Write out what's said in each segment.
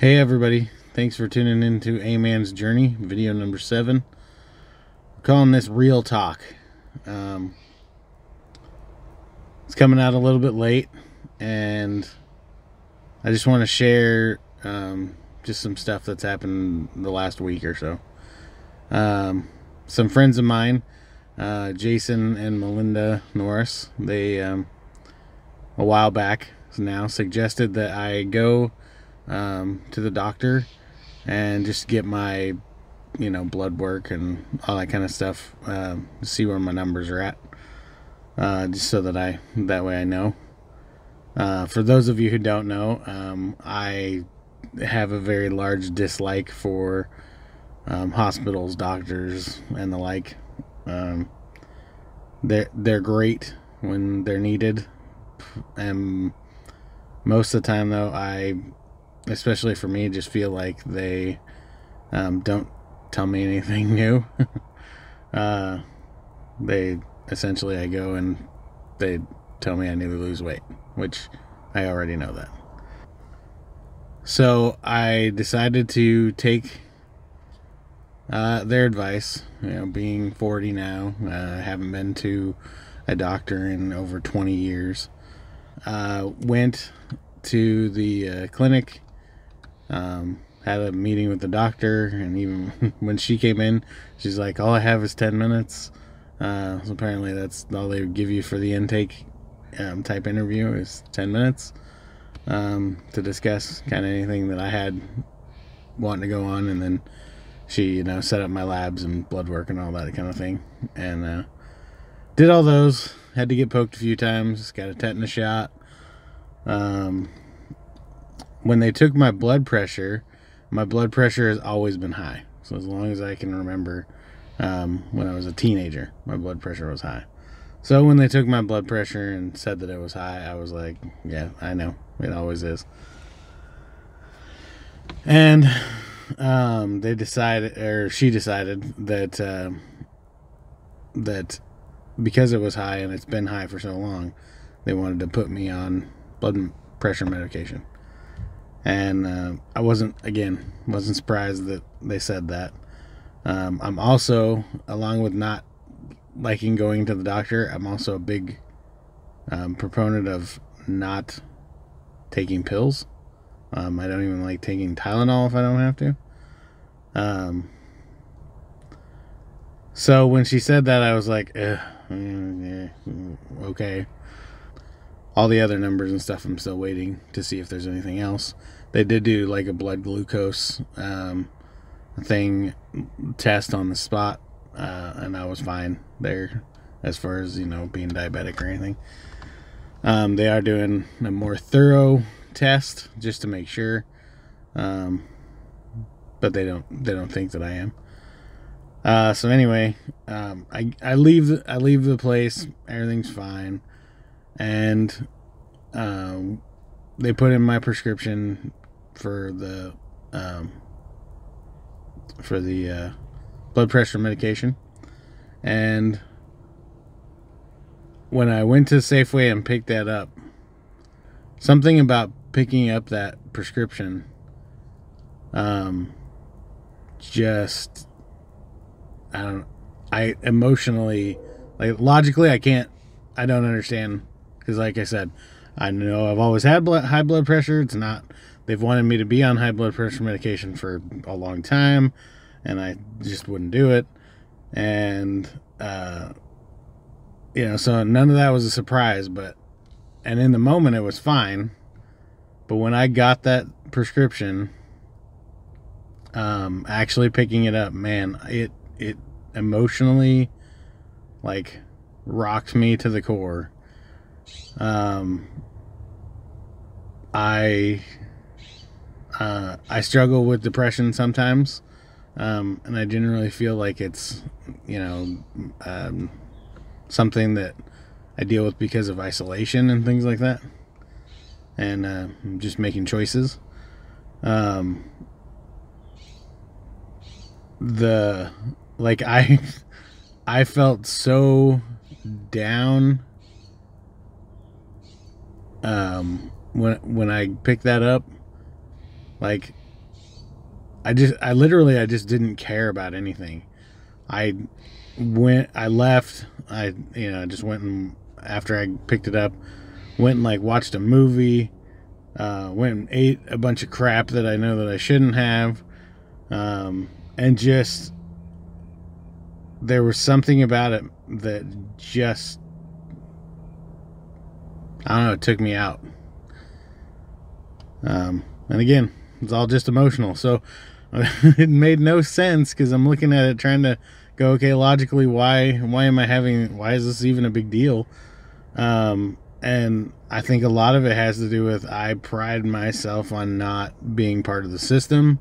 Hey everybody, thanks for tuning in to A Man's Journey, video number 7. We're calling this Real Talk. It's coming out a little bit late, and I just want to share just some stuff that's happened the last week or so. Some friends of mine, Jason and Melinda Norris, they a while back now suggested that I go to the doctor and just get my blood work and all that kind of stuff, see where my numbers are at, just so that way I know. For those of you who don't know, I have a very large dislike for hospitals, doctors, and the like. They're great when they're needed, and most of the time though, especially for me, just feel like they don't tell me anything new. They essentially, I go and they tell me I need to lose weight, which I already know that. So I decided to take their advice. Being 40 now, I haven't been to a doctor in over 20 years. Went to the clinic. Had a meeting with the doctor, and even when she came in, she's like, all I have is 10 minutes. So apparently that's all they give you for the intake type interview is 10 minutes to discuss kind of anything that I had wanting to go on. And then she set up my labs and blood work and all that kind of thing, and did all those. Had to get poked a few times, got a tetanus shot. When they took my blood pressure has always been high. So as long as I can remember, when I was a teenager, my blood pressure was high. So when they took my blood pressure and said that it was high, I was like, yeah, I know, it always is. And she decided that that because it was high and it's been high for so long, they wanted to put me on blood pressure medication. And I wasn't surprised that they said that. I'm also, along with not liking going to the doctor, I'm also a big proponent of not taking pills. I don't even like taking Tylenol if I don't have to. So when she said that, I was like, okay. All the other numbers and stuff, I'm still waiting to see if there's anything else. They did do like a blood glucose test on the spot, and I was fine there as far as being diabetic or anything. They are doing a more thorough test just to make sure, but they don't think that I am. So anyway, I leave the place. Everything's fine. And they put in my prescription for the blood pressure medication. And when I went to Safeway and picked that up, something about picking up that prescription just, I emotionally, like, logically, I don't understand. Because like I said, I know I've always had high blood pressure. They've wanted me to be on high blood pressure medication for a long time, and I just wouldn't do it. And, so none of that was a surprise, and in the moment it was fine. But when I got that prescription, actually picking it up, man, it emotionally, like, rocked me to the core. I struggle with depression sometimes, and I generally feel like it's something that I deal with because of isolation and things like that, and just making choices. I felt so down when I picked that up. Like, I just didn't care about anything. I I left, just went and, after I picked it up, went and like watched a movie, went and ate a bunch of crap that I know that I shouldn't have, and just, there was something about it that just, I don't know, it took me out. And again, it's all just emotional. So it made no sense because I'm looking at it trying to go, okay, logically, why is this even a big deal? And I think a lot of it has to do with, I pride myself on not being part of the system.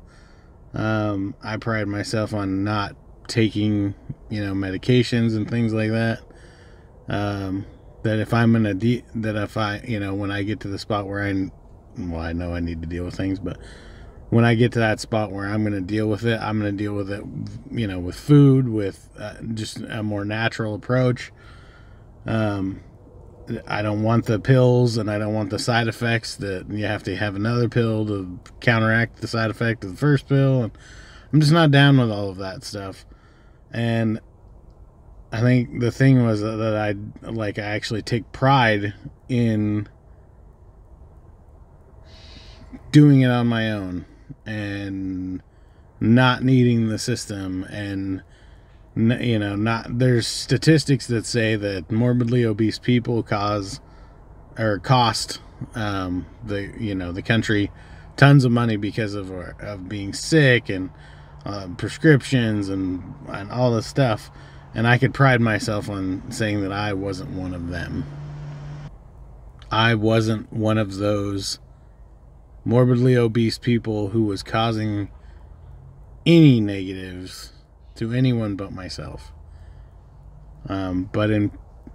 I pride myself on not taking, medications and things like that. That if I'm gonna that if I, when I get to the spot where I know I need to deal with things, but when I get to that spot where I'm going to deal with it, I'm going to deal with it, with food, with just a more natural approach. I don't want the pills, and I don't want the side effects that you have to have another pill to counteract the side effect of the first pill. And I'm just not down with all of that stuff. And I think the thing was that I actually take pride in doing it on my own and not needing the system. And not, there's statistics that say that morbidly obese people cost the country tons of money because of being sick and prescriptions and all this stuff. And I could pride myself on saying that I wasn't one of them. I wasn't one of those morbidly obese people who was causing any negatives to anyone but myself. But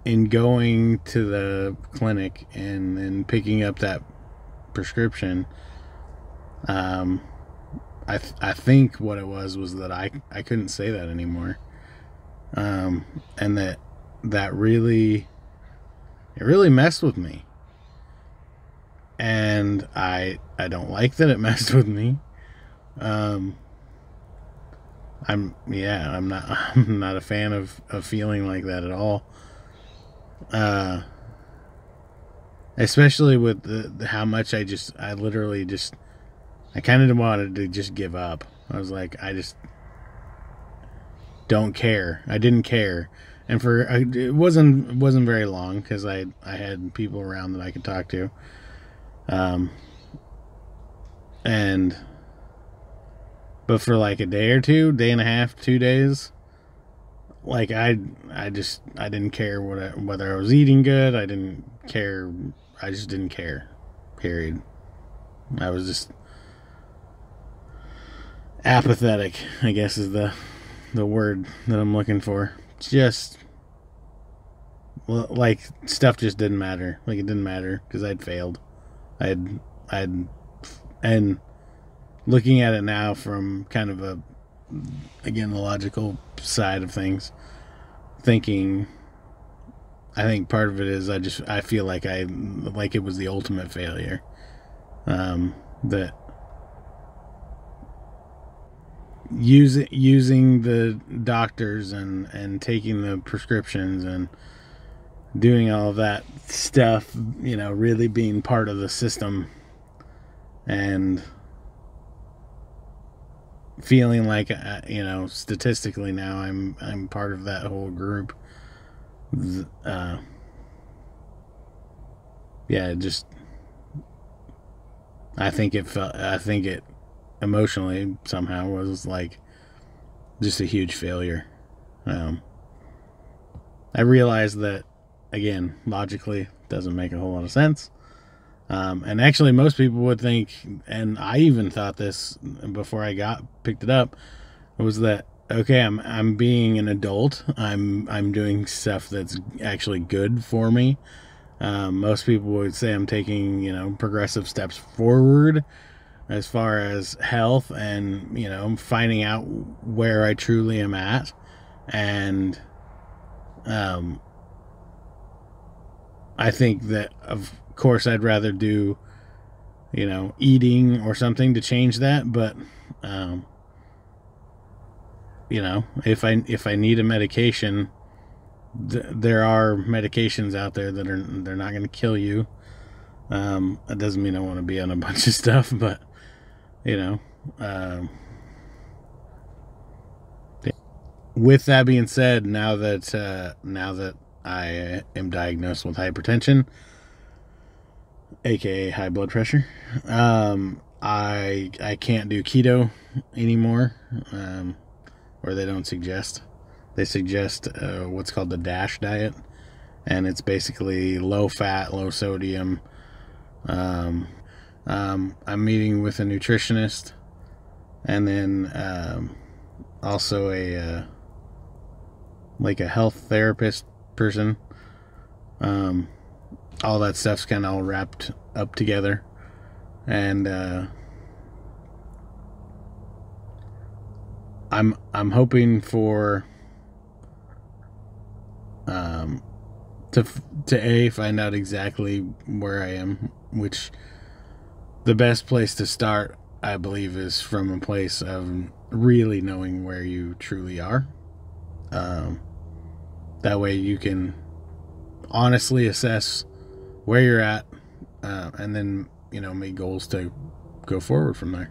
in going to the clinic and picking up that prescription, I think what it was that I couldn't say that anymore, and that really, it really messed with me. And I don't like that it messed with me. I'm not a fan of feeling like that at all. Especially with how much I literally I kind of wanted to just give up. I was like, I just don't care. I didn't care. And it wasn't very long because I had people around that I could talk to. But for like a day or two, day and a half, 2 days, like I didn't care whether I was eating good. I didn't care. I just didn't care. Period. I was just apathetic, I guess is the word that I'm looking for. Just, like, stuff just didn't matter. Like, it didn't matter because I'd failed. And looking at it now from kind of the logical side of things, I think part of it is I feel like it was the ultimate failure. That using the doctors and taking the prescriptions and doing all of that stuff, really being part of the system and feeling like, statistically now I'm part of that whole group. I think it emotionally somehow was like just a huge failure. I realized that, again, logically doesn't make a whole lot of sense. And actually most people would think, and I even thought this before I picked it up, was that, okay, I'm being an adult. I'm doing stuff that's actually good for me. Most people would say I'm taking, progressive steps forward as far as health and, finding out where I truly am at. And, I think that, of course, I'd rather do, eating or something to change that. But, you know, if I need a medication, there are medications out there that they're not going to kill you. That doesn't mean I want to be on a bunch of stuff, but you know, with that being said, now that I am diagnosed with hypertension, aka high blood pressure, I can't do keto anymore, or they don't suggest. They suggest what's called the DASH diet, and it's basically low fat, low sodium. I'm meeting with a nutritionist, and then also a like a health therapist person. All that stuff's kind of all wrapped up together, and I'm hoping for to find out exactly where I am, which the best place to start, I believe, is from a place of really knowing where you truly are. That way you can honestly assess where you're at, and then, you know, make goals to go forward from there.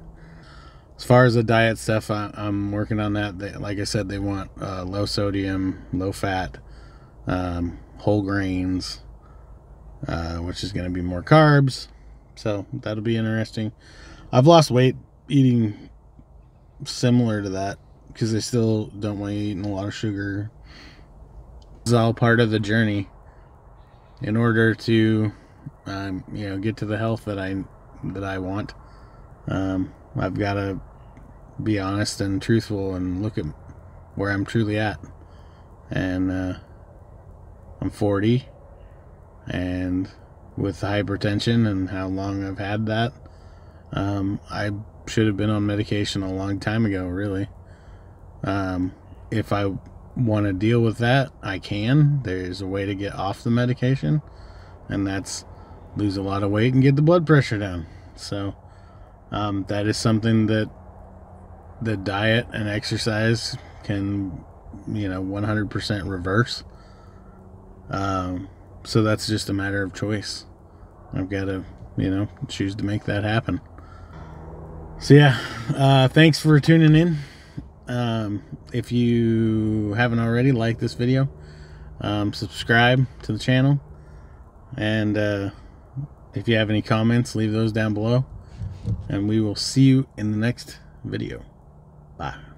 As far as the diet stuff, I'm working on that. Like I said, they want low sodium, low fat, whole grains, which is going to be more carbs. So that'll be interesting. I've lost weight eating similar to that because I still don't want to eat a lot of sugar. This is all part of the journey in order to, you know, get to the health that I want. I've got to be honest and truthful and look at where I'm truly at. And I'm 40, and with hypertension and how long I've had that, I should have been on medication a long time ago, really. If I want to deal with that, I can. There's a way to get off the medication, and that's lose a lot of weight and get the blood pressure down. So that is something that the diet and exercise can, you know, 100% reverse. So that's just a matter of choice. I've got to, you know, choose to make that happen. So yeah, thanks for tuning in. If you haven't already, like this video, subscribe to the channel, and if you have any comments, leave those down below, and we will see you in the next video. Bye.